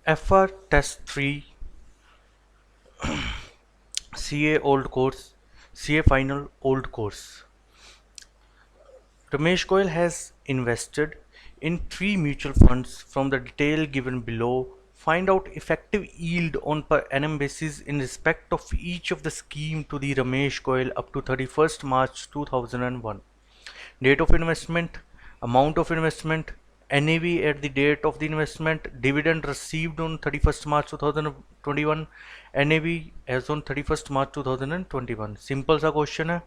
FR Test 3 CA Old Course, CA Final Old Course. Ramesh Goyal has invested in 3 mutual funds from the detail given below. Find out effective yield on per annum basis in respect of each of the scheme to the Ramesh Goyal up to 31st March 2001. Date of investment, amount of investment, NAV at the date of the investment, dividend received on 31st March 2021, NAV as on 31st March 2021. Simple सा question है,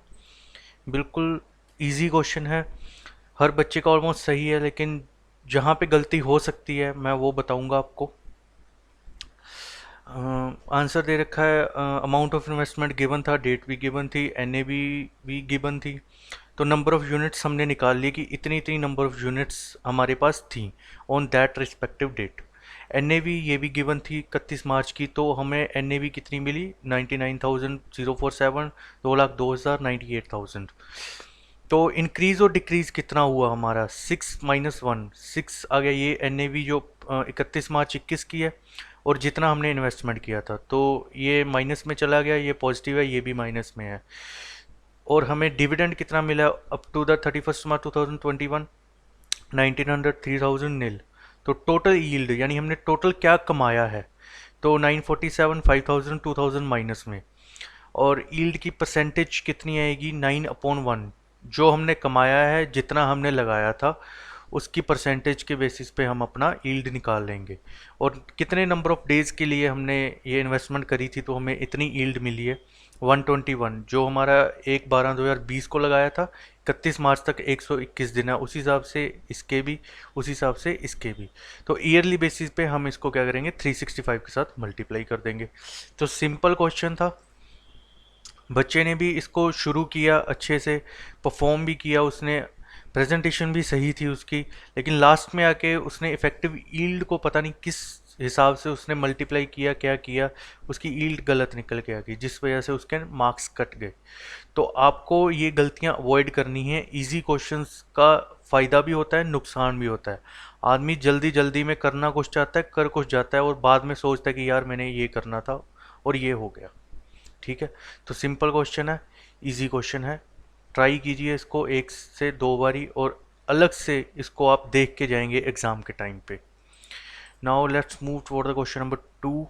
बिल्कुल easy question है, हर बच्चे का almost सही है, लेकिन जहाँ पे गलती हो सकती है मैं वो बताऊंगा आपको। आंसर दे रखा है, अमाउंट ऑफ इन्वेस्टमेंट गिवन था, डेट भी गिवन थी, NAV भी गिवन थी। तो नंबर ऑफ़ यूनिट्स हमने निकाल लिए कि इतनी इतनी नंबर ऑफ़ यूनिट्स हमारे पास थी on that respective date. NAV ये भी गिवन थी 31 मार्च की, तो हमें NAV कितनी मिली 99,047, 2,02,98,000। तो इंक्रीज़ और डिक्रीज़ कितना हुआ हमारा 6 - 1 6 आ गया, ये NAV जो 31 मार्च 21 की है, और जितना हमने इन्वेस्टमेंट किया था तो ये माइनस में चला गया, ये पॉजिटिव है, ये भी माइनस में है। और हमें डिविडेंड कितना मिला up to the 31st March 2021, 1900 3000 नील। तो टोटल यील्ड यानी हमने टोटल क्या कमाया है, तो 947 5000 2000 माइनस में। और यील्ड की परसेंटेज कितनी आएगी 9/1, जो हमने कमाया है जितना हमने लगाया था उसकी परसेंटेज के बेसिस पे हम अपना यील्ड निकाल लेंगे। और कितने नंबर ऑफ डेज़ के लिए हमने ये इन्वेस्टमेंट करी थी तो हमें इतनी यील्ड मिली है 121, जो हमारा 1/12/2020 को लगाया था, 31 मार्च तक 121 दिन है, उसी हिसाब से इसके भी, उसी हिसाब से इसके भी। तो ईयरली बेसिस पे हम इसको क्या करेंगे 365 के साथ मल्टीप्लाई कर देंगे। तो सिंपल क्वेश्चन था, बच्चे ने भी इसको शुरू किया अच्छे से, परफॉर्म भी किया उसने, प्रेजेंटेशन भी सही थी उसकी, लेकिन लास्ट में आके उसने इफ़ेक्टिव यील्ड को पता नहीं किस हिसाब से उसने मल्टीप्लाई किया, क्या किया, उसकी यील्ड गलत निकल के आ गई, जिस वजह से उसके मार्क्स कट गए। तो आपको ये गलतियां अवॉइड करनी है। इजी क्वेश्चंस का फ़ायदा भी होता है, नुकसान भी होता है। आदमी जल्दी जल्दी में करना कुछ चाहता है, कर कुछ जाता है, और बाद में सोचता है कि यार मैंने ये करना था और ये हो गया। ठीक है, तो सिंपल क्वेश्चन है, इजी क्वेश्चन है, ट्राई कीजिए इसको 1 से 2 बारी, और अलग से इसको आप देख के जाएंगे एग्जाम के टाइम पे। Now let's move toward the question number 2।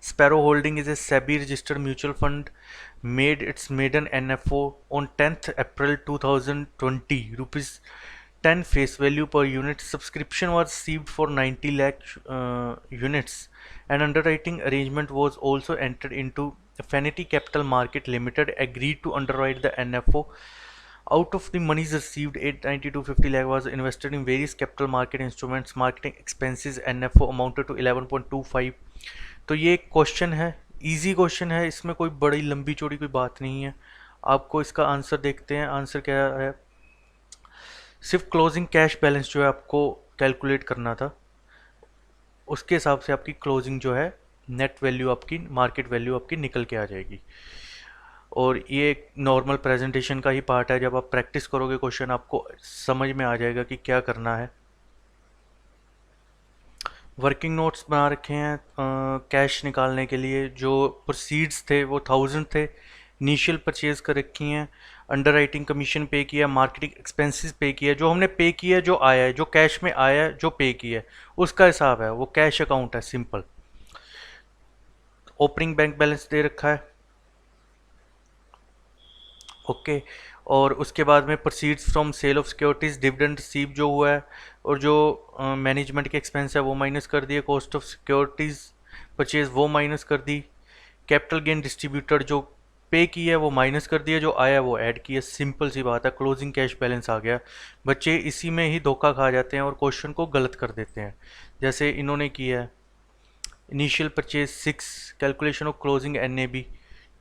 Sparrow Holding is a SEBI registered mutual fund, made its maiden NFO on 10th April 2020, rupees 10 face value per unit. Subscription was received for 90 lakh units. An underwriting arrangement was also entered into. Affinity Capital Market Limited agreed to underwrite the NFO. Out of the monies received, 892.50 lakh was invested in various capital market instruments. Marketing expenses NFO amounted to 11.25। तो ये question है, easy question है, इसमें कोई बड़ी लंबी चौड़ी कोई बात नहीं है। आपको इसका आंसर देखते हैं, आंसर क्या है, सिर्फ क्लोजिंग कैश बैलेंस जो है आपको कैलकुलेट करना था, उसके हिसाब से आपकी क्लोजिंग जो है नेट वैल्यू आपकी, मार्केट वैल्यू आपकी निकल के आ जाएगी। और ये एक नॉर्मल प्रेजेंटेशन का ही पार्ट है, जब आप प्रैक्टिस करोगे क्वेश्चन आपको समझ में आ जाएगा कि क्या करना है। वर्किंग नोट्स बना रखे हैं कैश निकालने के लिए, जो प्रोसीड्स थे वो 1000 थे, इनिशियल परचेज कर रखी हैं, अंडर राइटिंग कमीशन पे किया, मार्केटिंग एक्सपेंसेस पे किया, जो हमने पे किया, जो आया है, जो कैश में आया है, जो पे किया है उसका हिसाब है, वो कैश अकाउंट है सिंपल। ओपनिंग बैंक बैलेंस दे रखा है, ओके। और उसके बाद में proceeds from sale of securities, dividend receive जो हुआ है, और जो मैनेजमेंट के एक्सपेंस है वो माइनस कर दिए, कॉस्ट ऑफ सिक्योरिटीज़ परचेज वो माइनस कर दी, कैपिटल गेन डिस्ट्रीब्यूटर जो पे किया है वो माइनस कर दिया, जो आया वो ऐड किया, सिंपल सी बात है, क्लोजिंग कैश बैलेंस आ गया। बच्चे इसी में ही धोखा खा जाते हैं और क्वेश्चन को गलत कर देते हैं, जैसे इन्होंने किया है initial purchase 6, calculation of closing NAB,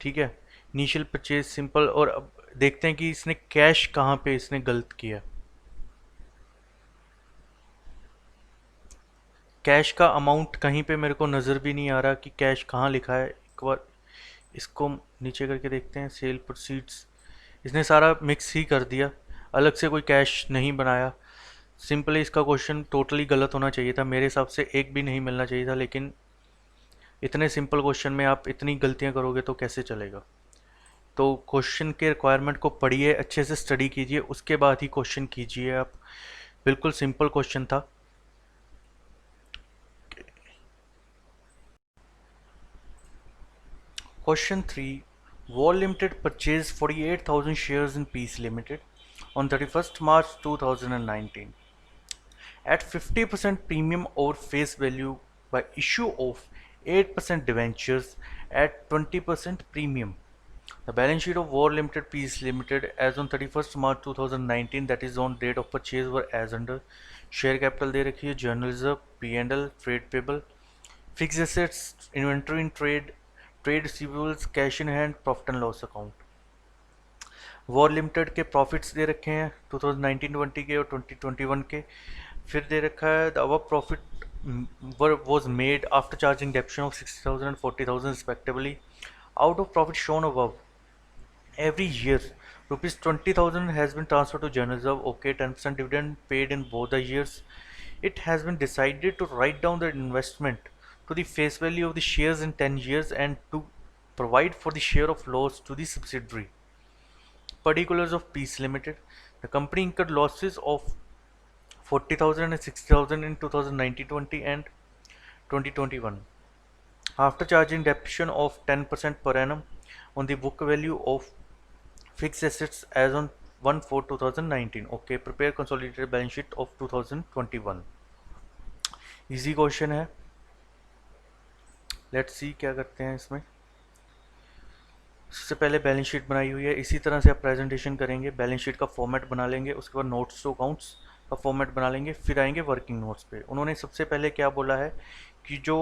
ठीक है, इनिशियल परचेज सिंपल। और अब देखते हैं कि इसने कैश कहाँ पे इसने गलत किया। कैश का अमाउंट कहीं पे मेरे को नज़र भी नहीं आ रहा कि कैश कहाँ लिखा है, एक बार इसको नीचे करके देखते हैं। सेल प्रोसीड्स इसने सारा मिक्स ही कर दिया, अलग से कोई कैश नहीं बनाया। सिंपली इसका क्वेश्चन टोटली गलत होना चाहिए था, मेरे हिसाब से एक भी नहीं मिलना चाहिए था, लेकिन इतने सिंपल क्वेश्चन में आप इतनी गलतियां करोगे तो कैसे चलेगा। तो क्वेश्चन के रिक्वायरमेंट को पढ़िए, अच्छे से स्टडी कीजिए, उसके बाद ही क्वेश्चन कीजिए आप। बिल्कुल सिंपल क्वेश्चन था। Question 3, war limited purchase 48,000 shares in Peace Limited on 31st March 2019 at 50% premium over face value by issue of 8% debentures at 20% premium. The balance sheet of War Limited Peace Limited as on 31st March 2019, that is on date of purchase, were as under: share capital दे रखी है, journal reserve, P&L, trade payable, fixed assets, inventory in trade, trade receivables, cash in hand, profit and loss account. War limited के profits दे रखे हैं 2019-20 के और 2021 के। फिर दे रखा है the above profit was made after charging deduction of 60,000 and 40,000 respectively out of profit shown above. Every year rupees 20,000 has been transferred to general reserve. Okay, 10% dividend paid in both the years. It has been decided to write down the investment to the face value of the shares in 10 years and to provide for the share of loss to the subsidiary. Particulars of Peace Limited. The company incurred losses of 40,000 and 60,000 in 2019-20 and 2021. After charging depreciation of 10% per annum on the book value of fixed assets as on 1/4/2019. Okay, prepare consolidated balance sheet of 2021. Easy question है, let's see क्या करते हैं इसमें। सबसे पहले balance sheet बनाई हुई है, इसी तरह से आप प्रेजेंटेशन करेंगे, बैलेंस शीट का फॉर्मेट बना लेंगे, उसके बाद नोट्स टू अकाउंट्स का फॉर्मेट बना लेंगे, फिर आएंगे वर्किंग नोट्स पे। उन्होंने सबसे पहले क्या बोला है कि जो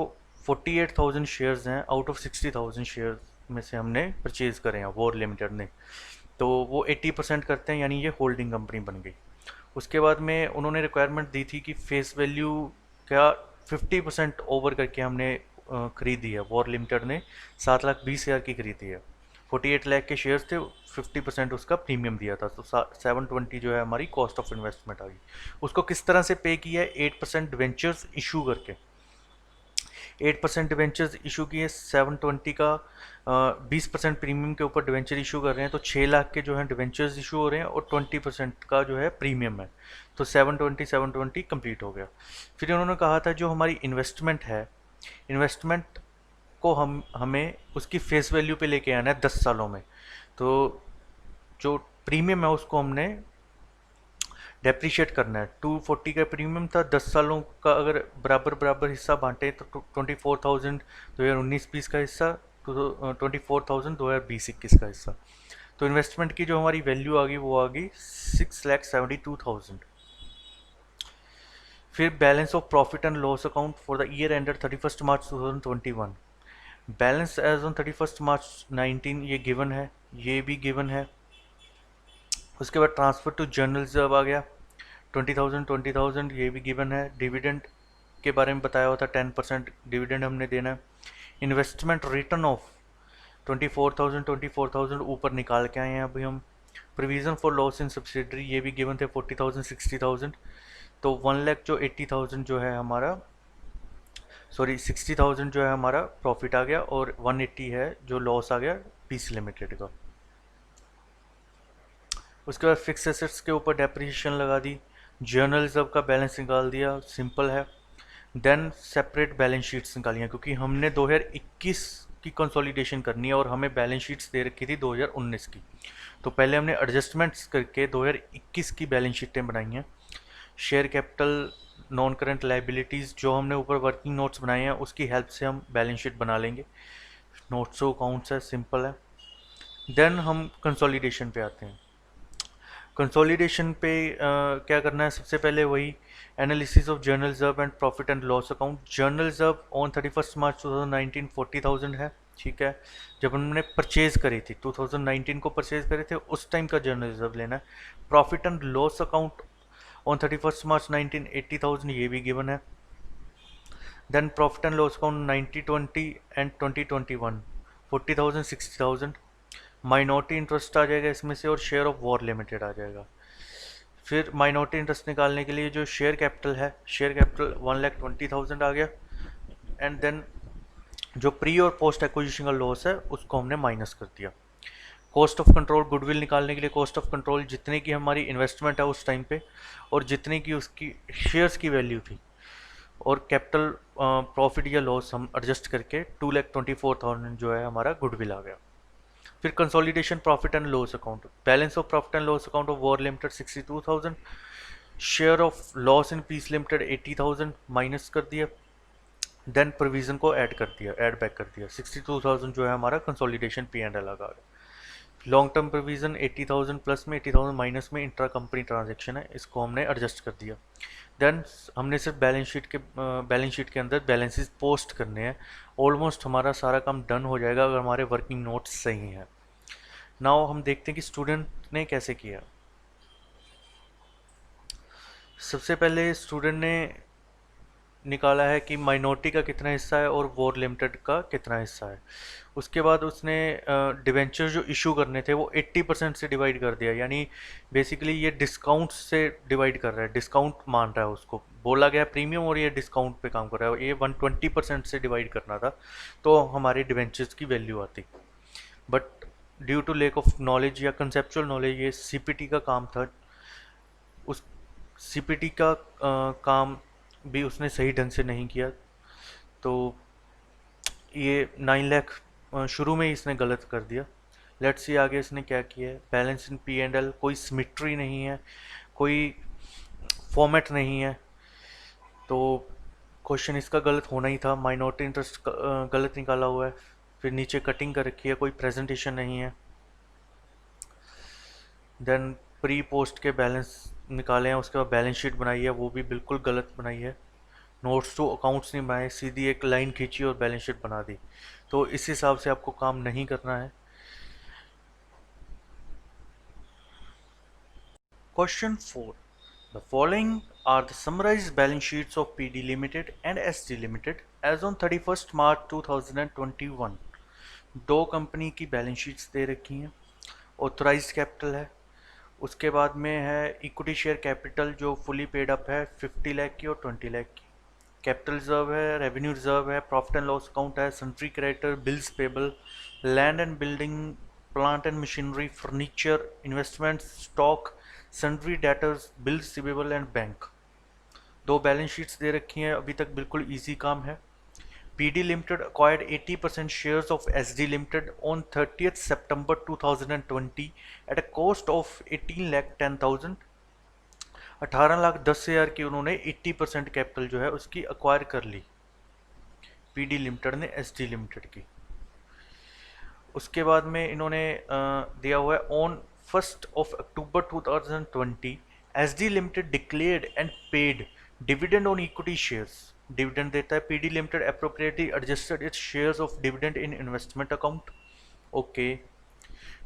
48,000 शेयर्स हैं आउट ऑफ 60,000 शेयर्स में से हमने परचेज करे हैं वॉर लिमिटेड ने, तो वो 80% करते हैं, यानी ये होल्डिंग कंपनी बन गई। उसके बाद में उन्होंने रिक्वायरमेंट दी थी कि फेस वैल्यू क्या 50% ओवर करके हमने खरीदी है, वॉर लिमिटेड ने 7,20,000 की खरीदी है। 48 लाख के शेयर्स थे, 50% उसका प्रीमियम दिया था, तो 720 जो है हमारी कॉस्ट ऑफ इन्वेस्टमेंट आ गई। उसको किस तरह से पे किया है, 8% डिवेंचर्स इशू करके। 8% डिवेंचर्स इशू किए, 720 का 20% प्रीमियम के ऊपर डिवेंचर इशू कर रहे हैं, तो 6 लाख के जो है डिवेंचर्स इशू हो रहे हैं और 20% का जो है प्रीमियम है, तो 720 कंप्लीट हो गया। फिर उन्होंने कहा था जो हमारी इन्वेस्टमेंट है, इन्वेस्टमेंट को हमें उसकी फेस वैल्यू पे लेके आना है 10 सालों में। तो जो प्रीमियम है उसको हमने डेप्रीशिएट करना है। 240 का प्रीमियम था, 10 सालों का अगर बराबर बराबर हिस्सा बांटे तो 24,000 2019-20 का हिस्सा, 24,000 2020-21 का हिस्सा। तो इन्वेस्टमेंट की जो हमारी वैल्यू आ गई वो आ गई 6,72,000। फिर balance of profit and loss account for the year ended 31st March 2021। Balance as on 31st March 19 ये गिवन है, ये भी गिवन है। उसके बाद ट्रांसफ़र टू जनरल रिजर्व आ गया 20,000 ये भी गिवन है। डिविडेंड के बारे में बताया हुआ था, 10% डिविडेंड हमने देना है। इन्वेस्टमेंट रिटर्न ऑफ 24,000 ऊपर निकाल के आए हैं अभी हम। Provision for loss in subsidiary ये भी गिवन थे 40,000 60,000, तो 1 लाख जो 80,000 जो है हमारा, सॉरी 60,000 जो है हमारा प्रॉफिट आ गया और 180 है जो लॉस आ गया पीस लिमिटेड का। उसके बाद फिक्स एसेट्स के ऊपर डेप्रिसिएशन लगा दी, जर्नल रिजर्व का बैलेंस निकाल दिया, सिंपल है। देन सेपरेट बैलेंस शीट्स निकालियाँ, क्योंकि हमने 2021 की कंसोलिडेशन करनी है और हमें बैलेंस शीट्स दे रखी थी 2019 की, तो पहले हमने एडजस्टमेंट्स करके 2021 की बैलेंस शीटें बनाई हैं। Share capital, non current liabilities जो हमने ऊपर वर्किंग नोट्स बनाए हैं उसकी हेल्प से हम बैलेंस शीट बना लेंगे। नोट्स ऑफ अकाउंट्स है, सिंपल है। देन हम कंसोलिडेशन पे आते हैं। कंसोलिडेशन पे क्या करना है, सबसे पहले वही analysis of journal reserve and profit and loss account. Journal reserve on 31st मार्च 2019 40,000 है, ठीक है। जब हमने परचेज करी थी 2019 को परचेज करे थे उस टाइम का जर्नल रिजर्व लेना है। Profit and loss account on 31st March 19 80,000 ये भी गिवन है। Then profit and loss account 1920 and 2021 40,000 60,000। Minority interest आ जाएगा इसमें से और शेयर ऑफ वॉर लिमिटेड आ जाएगा। फिर माइनॉरिटी इंटरेस्ट निकालने के लिए जो शेयर कैपिटल है, शेयर कैपिटल 1,20,000 आ गया। एंड देन जो प्री और पोस्ट एक्विजिशन का लॉस है उसको हमने माइनस कर दिया। कॉस्ट ऑफ कंट्रोल, गुडविल निकालने के लिए कॉस्ट ऑफ कंट्रोल जितने की हमारी इन्वेस्टमेंट है उस टाइम पे और जितने की उसकी शेयर्स की वैल्यू थी, और कैपिटल प्रॉफिट या लॉस हम एडजस्ट करके 2,24,000 जो है हमारा गुडविल आ गया। फिर consolidation profit and loss account, balance of profit and loss account of war limited 62,000, share of loss in peace limited 80,000 minus कर दिया। देन प्रोविजन को ऐड कर दिया, ऐड बैक कर दिया। 62,000 जो है हमारा कंसोलिडेशन पी एंड एल आ गया। लॉन्ग टर्म प्रोविजन 80,000 प्लस में, 80,000 माइनस में इंट्रा कंपनी ट्रांजेक्शन है, इसको हमने एडजस्ट कर दिया। देन हमने सिर्फ बैलेंस शीट के अंदर बैलेंसेस पोस्ट करने हैं। ऑलमोस्ट हमारा सारा काम डन हो जाएगा अगर हमारे वर्किंग नोट्स सही हैं। नाउ हम देखते हैं कि स्टूडेंट ने कैसे किया। सबसे पहले स्टूडेंट ने निकाला है कि माइनॉरिटी का कितना हिस्सा है और वॉर लिमिटेड का कितना हिस्सा है। उसके बाद उसने डिवेंचर जो इशू करने थे वो 80% से डिवाइड कर दिया, यानी बेसिकली ये डिस्काउंट से डिवाइड कर रहा है, डिस्काउंट मान रहा है उसको। बोला गया प्रीमियम और ये डिस्काउंट पे काम कर रहा है। ये 120% से डिवाइड करना था तो हमारे डिवेंचर्स की वैल्यू आती। But due to lack of knowledge या कंसेप्चुअल नॉलेज ये सीपीटी का काम था, उस सीपीटी का काम भी उसने सही ढंग से नहीं किया। तो ये 9 लाख शुरू में ही इसने गलत कर दिया। लेट्स सी आगे इसने क्या किया है। Balance in P and L, कोई सिमिट्री नहीं है, कोई फॉर्मेट नहीं है, तो क्वेश्चन इसका गलत होना ही था। माइनॉरिटी इंटरेस्ट गलत निकाला हुआ है। फिर नीचे कटिंग कर रखी है, कोई प्रेजेंटेशन नहीं है। देन प्री पोस्ट के बैलेंस निकाले हैं, उसके बाद बैलेंस शीट बनाई है, वो भी बिल्कुल गलत बनाई है। नोट्स टू अकाउंट्स नहीं बनाए, सीधी एक लाइन खींची और बैलेंस शीट बना दी। तो इस हिसाब से आपको काम नहीं करना है। Question 4, the following are the summarised balance sheets of PD limited and SD limited as on 31 March 2021। दो कंपनी की बैलेंस शीट्स दे रखी हैं। ऑथराइज्ड कैपिटल है, उसके बाद में है इक्विटी शेयर कैपिटल जो फुली पेड अप है 50 लाख की और 20 लाख की। कैपिटल रिजर्व है, रेवेन्यू रिजर्व है, प्रॉफिट एंड लॉस अकाउंट है, sundry creditor, bills payable, land and building, plant and machinery, furniture, investment, stock, sundry debtors, bills receivable and bank. दो balance sheets दे रखी हैं, अभी तक बिल्कुल इजी काम है। PD Limited acquired 80% shares of SD Limited on 30th September 2020 at a cost of 18,10,000। 18,10,000 की उन्होंने 80% कैपिटल जो है उसकी अक्वायर कर ली PD Limited ने SD Limited की। उसके बाद में इन्होंने दिया हुआ है on 1st of October 2020 SD Limited declared and paid dividend on equity shares। Dividend देता है। PD limited appropriately adjusted its shares of dividend in investment account. Okay,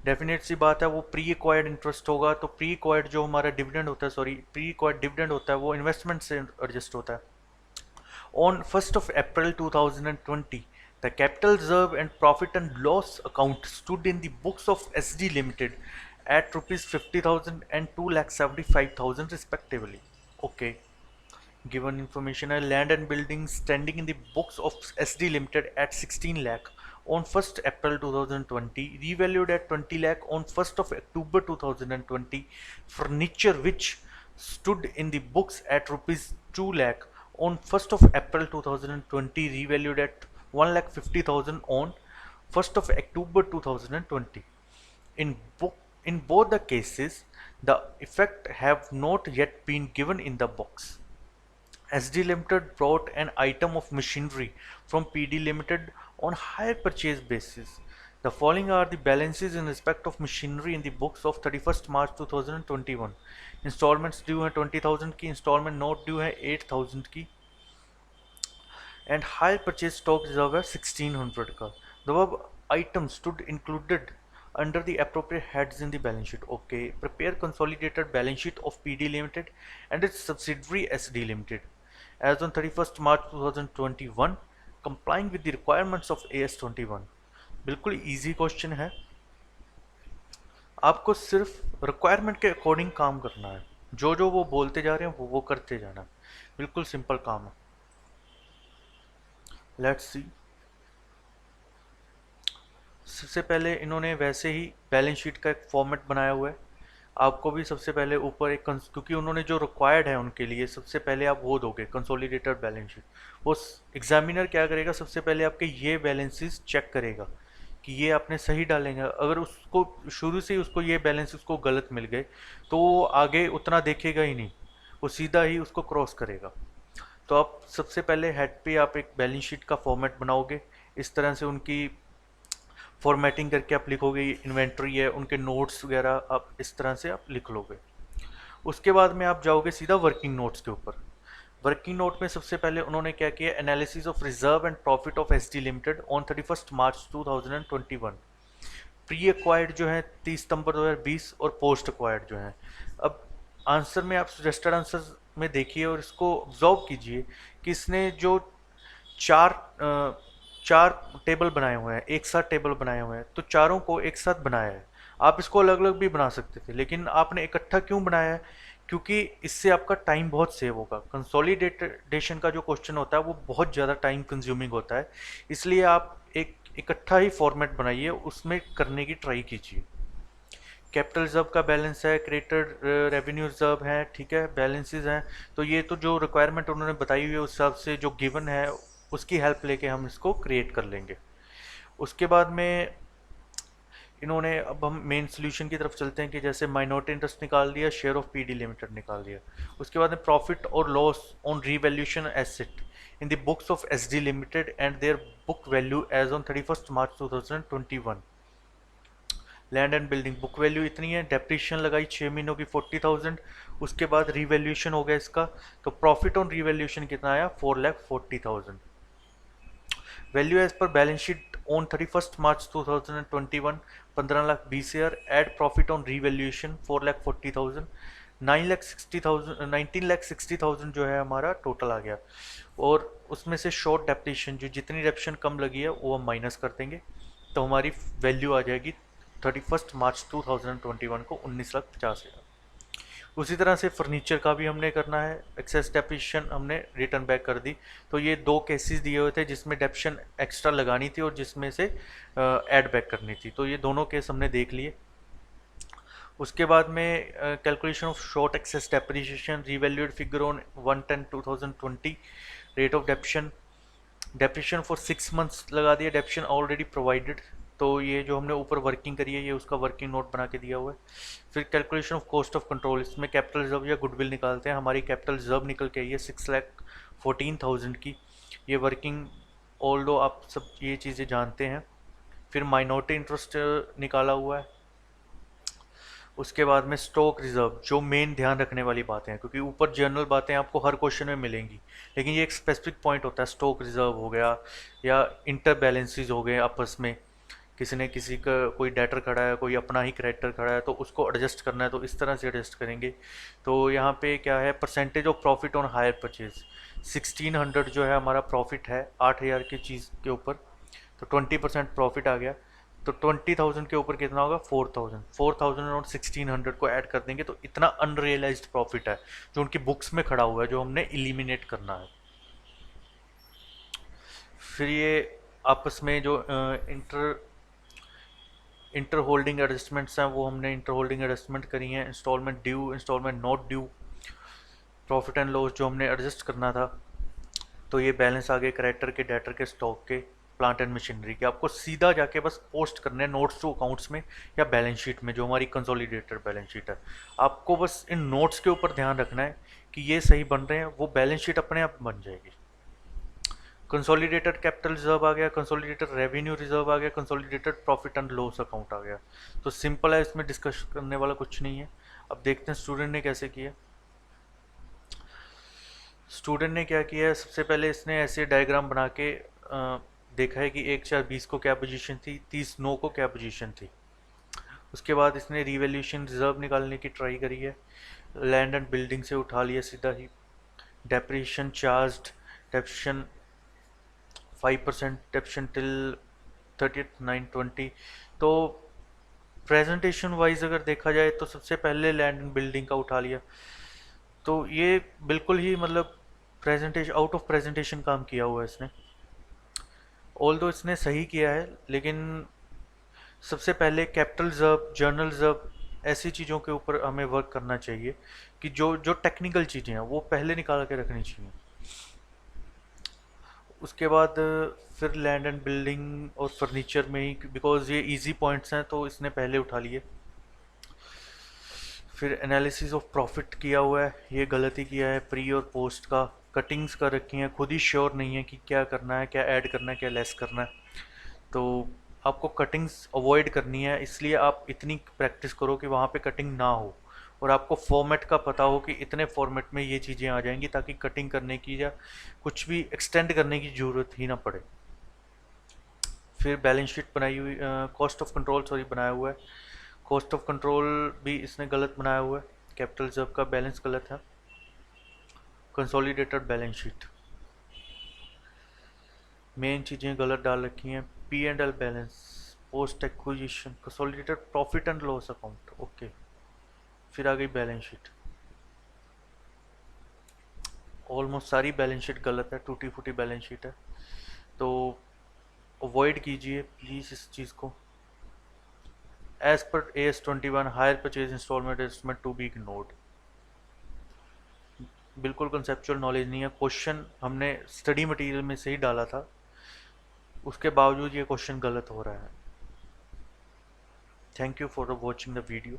definite सी बात है, वो प्री एक्वायर्ड इंटरेस्ट होगा, तो प्री एक्वायर्ड जो हमारा डिविडेंड होता है, सॉरी प्री एक्वायर्ड डिविडेंड होता है वो इन्वेस्टमेंट से एडजस्ट होता है। On 1st of April 2020 the capital reserve and profit and loss account stood in the books of SD Limited at rupees 50,000 and 2,75,000 respectively। okay, given information है land and buildings standing in the books of SD Limited at 16 lakh on 1st April 2020, revalued at 20 lakh on 1st of October 2020। furniture which stood in the books at rupees 2 lakh on 1st of April 2020, revalued at 1,50,000 on 1st of October 2020। In both the cases the effect have not yet been given in the box। SD Limited brought an item of machinery from PD Limited on hire purchase basis। The following are the balances in respect of machinery in the books of 31st March 2021। Installments due हैं 20,000 की, installment note due है 8,000 की, and hire purchase stock reserve है 1,600 का। The above items stood included under the appropriate heads in the balance sheet। okay, prepare consolidated balance sheet of PD Limited and its subsidiary SD Limited as on 31st March 2021 complying with the requirements of AS 21। बिल्कुल easy question है, आपको सिर्फ requirement के according काम करना है, जो जो वो बोलते जा रहे हैं वो करते जाना, बिल्कुल सिंपल काम है। Let's see. सबसे पहले इन्होंने वैसे ही बैलेंस शीट का एक फॉर्मेट बनाया हुआ है। आपको भी सबसे पहले ऊपर एक क्योंकि उन्होंने जो रिक्वायर्ड है उनके लिए, सबसे पहले आप वो दोगे कंसोलिडेटेड बैलेंस शीट। वो एग्जामिनर क्या करेगा, सबसे पहले आपके ये बैलेंसेस चेक करेगा कि ये आपने सही डालेंगे। अगर उसको शुरू से ही उसको ये बैलेंस उसको गलत मिल गए तो वो आगे उतना देखेगा ही नहीं, वो सीधा ही उसको क्रॉस करेगा। तो आप सबसे पहले हेड पे आप एक बैलेंस शीट का फॉर्मेट बनाओगे, इस तरह से उनकी फॉर्मेटिंग करके आप लिखोगे, इन्वेंट्री है, उनके नोट्स वगैरह आप इस तरह से आप लिख लोगे। उसके बाद में आप जाओगे सीधा वर्किंग नोट्स के ऊपर। वर्किंग नोट में सबसे पहले उन्होंने क्या किया, analysis of reserve and profit of SD limited on 31 March 2021। Pre acquired जो है 30 सितंबर 2020 और पोस्ट एक्वायर्ड जो है। अब आंसर में आप सजेस्टेड आंसर में देखिए और इसको ऑब्जर्व कीजिए कि इसने जो चार चार टेबल बनाए हुए हैं, एक साथ टेबल बनाए हुए हैं, तो चारों को एक साथ बनाया है। आप इसको अलग अलग भी बना सकते थे, लेकिन आपने इकट्ठा क्यों बनाया है? क्योंकि इससे आपका टाइम बहुत सेव होगा। कंसोलिडेशन का जो क्वेश्चन होता है वो बहुत ज़्यादा टाइम कंज्यूमिंग होता है, इसलिए आप एक इकट्ठा ही फॉर्मेट बनाइए, उसमें करने की ट्राई कीजिए। कैपिटल रिजर्व का बैलेंस है, क्रेडिटेड रेवेन्यू रिजर्व है, ठीक है, बैलेंसेस हैं। तो ये तो जो रिक्वायरमेंट उन्होंने बताई हुई है उस हिसाब से जो गिवन है उसकी हेल्प लेके हम इसको क्रिएट कर लेंगे। उसके बाद में इन्होंने, अब हम मेन सोल्यूशन की तरफ चलते हैं कि जैसे माइनॉरिटी इंटरेस्ट निकाल दिया, शेयर ऑफ पीडी लिमिटेड निकाल दिया। उसके बाद में प्रॉफिट और loss on revaluation asset in the books of SD limited and their book value as on 31 March 2021। Land and building book value इतनी है, डेप्रीशिएशन लगाई 6 महीनों की 40,000। उसके बाद रीवैल्यूएशन हो गया इसका, तो प्रॉफिट ऑन रीवैल्यूएशन कितना आया, 4,40,000। Value as per balance sheet on 31 March 2021, 15,20,000। Add profit on revaluation 4,40,000। 19,60,000 जो है हमारा टोटल आ गया। और उसमें से शॉर्ट डेप्रीशिएशन, जो जितनी डेप्रीशिएशन कम लगी है वो हम माइनस कर देंगे, तो हमारी वैल्यू आ जाएगी 31 मार्च 2021 को 19,50,000। उसी तरह से फर्नीचर का भी हमने करना है, एक्सेस डेप्रीशिएशन हमने रिटर्न बैक कर दी। तो ये दो केसेस दिए हुए थे जिसमें डेप्रीशिएशन एक्स्ट्रा लगानी थी और जिसमें से ऐड बैक करनी थी, तो ये दोनों केस हमने देख लिए। उसके बाद में calculation of short excess depreciation, revalued figure on 1/10/2020, rate of depreciation for 6 months लगा दिया, डेप्रीशिएशन ऑलरेडी प्रोवाइडेड। तो ये जो हमने ऊपर वर्किंग करी है ये उसका वर्किंग नोट बना के दिया हुआ है। फिर calculation of cost of control, इसमें कैपिटल रिजर्व या गुडविल निकालते हैं। हमारी कैपिटल रिजर्व निकल के आई है 6,14,000 की, ये वर्किंग ऑल दो आप सब ये चीज़ें जानते हैं। फिर माइनॉरिटी इंटरेस्ट निकाला हुआ है। उसके बाद में स्टॉक रिजर्व, जो मेन ध्यान रखने वाली बातें हैं, क्योंकि ऊपर जनरल बातें आपको हर क्वेश्चन में मिलेंगी, लेकिन ये एक स्पेसिफिक पॉइंट होता है। स्टॉक रिजर्व हो गया या इंटर बैलेंसेज हो गए आपस में, किसी ने किसी का कोई डेटर खड़ा है, कोई अपना ही क्रेडिटर खड़ा है, तो उसको एडजस्ट करना है, तो इस तरह से एडजस्ट करेंगे। तो यहाँ पे क्या है, percentage of profit on hire purchase 1600 जो है हमारा प्रॉफिट है 8,000 की चीज़ के ऊपर, तो 20% प्रॉफिट आ गया। तो 20,000 के ऊपर कितना होगा, 4,000 और 1600 को ऐड कर देंगे, तो इतना अनरियलाइज्ड प्रॉफिट है जो उनकी बुक्स में खड़ा हुआ है, जो हमने इलिमिनेट करना है। फिर ये आपस में जो इंटर होल्डिंग एडजस्टमेंट्स हैं वो हमने इंटर होल्डिंग एडजस्टमेंट करी हैं। Instalment due, instalment not due, profit and loss जो हमने एडजस्ट करना था। तो ये बैलेंस आगे क्रेडिटर के, डेटर के, स्टॉक के, प्लांट एंड मशीनरी के। आपको सीधा जाके बस पोस्ट करने हैं नोट्स टू अकाउंट्स में या बैलेंस शीट में, जो हमारी कंसोलिडेटेड बैलेंस शीट है। आपको बस इन नोट्स के ऊपर ध्यान रखना है कि ये सही बन रहे हैं, वो बैलेंस शीट अपने आप बन जाएगी। कंसोलिडेटेड कैपिटल रिजर्व आ गया, कंसोलिडेटेड रेवेन्यू रिजर्व आ गया, consolidated profit and loss account आ गया। तो सिंपल है, इसमें डिस्कस करने वाला कुछ नहीं है। अब देखते हैं स्टूडेंट ने कैसे किया। स्टूडेंट ने क्या किया है, सबसे पहले इसने ऐसे डायग्राम बना के देखा है कि 1/4/20 को क्या पोजीशन थी, 30/9 को क्या पोजीशन थी। उसके बाद इसने रिवैल्यूएशन रिजर्व निकालने की ट्राई करी है, लैंड एंड बिल्डिंग से उठा लिया सीधा ही। Depreciation charged, depreciation 5% depreciation till 30/9/20। तो प्रेजेंटेशन वाइज अगर देखा जाए तो सबसे पहले लैंड एंड बिल्डिंग का उठा लिया, तो ये बिल्कुल ही मतलब प्रेजेंटेशन, आउट ऑफ प्रेजेंटेशन काम किया हुआ है इसने। ऑल दो इसने सही किया है, लेकिन सबसे पहले कैपिटल जर्ब, जर्नल जर्ब, ऐसी चीज़ों के ऊपर हमें वर्क करना चाहिए कि जो जो टेक्निकल चीज़ें हैं वो पहले निकाल के रखनी चाहिए। उसके बाद फिर लैंड एंड बिल्डिंग और फर्नीचर में ही, बिकॉज ये इजी पॉइंट्स हैं तो इसने पहले उठा लिए। फिर एनालिसिस ऑफ प्रॉफिट किया हुआ है, ये गलती किया है। प्री और पोस्ट का कटिंग्स कर रखी हैं, खुद ही श्योर नहीं है कि क्या करना है, क्या ऐड करना है, क्या लेस करना है। तो आपको कटिंग्स अवॉइड करनी है, इसलिए आप इतनी प्रैक्टिस करो कि वहाँ पे कटिंग ना हो, और आपको फॉर्मेट का पता हो कि इतने फॉर्मेट में ये चीज़ें आ जाएंगी, ताकि कटिंग करने की या कुछ भी एक्सटेंड करने की ज़रूरत ही ना पड़े। फिर बैलेंस शीट बनाई हुई, कॉस्ट ऑफ कंट्रोल सॉरी बनाया हुआ है। कॉस्ट ऑफ कंट्रोल भी इसने गलत बनाया हुआ है, कैपिटल रिजर्व का बैलेंस गलत है। कंसोलिडेटेड बैलेंस शीट, मेन चीज़ें गलत डाल रखी हैं। P and L balance, post acquisition, consolidated profit and loss account, okay. फिर आ गई बैलेंस शीट, ऑलमोस्ट सारी बैलेंस शीट गलत है, टूटी फूटी बैलेंस शीट है। तो अवॉइड कीजिए प्लीज़ इस चीज़ को। As per AS 21 hire purchase instalment estimate to be ignored, बिल्कुल कंसेप्चुअल नॉलेज नहीं है। क्वेश्चन हमने स्टडी मटेरियल में से ही डाला था, उसके बावजूद ये क्वेश्चन गलत हो रहा है। Thank you for watching the video.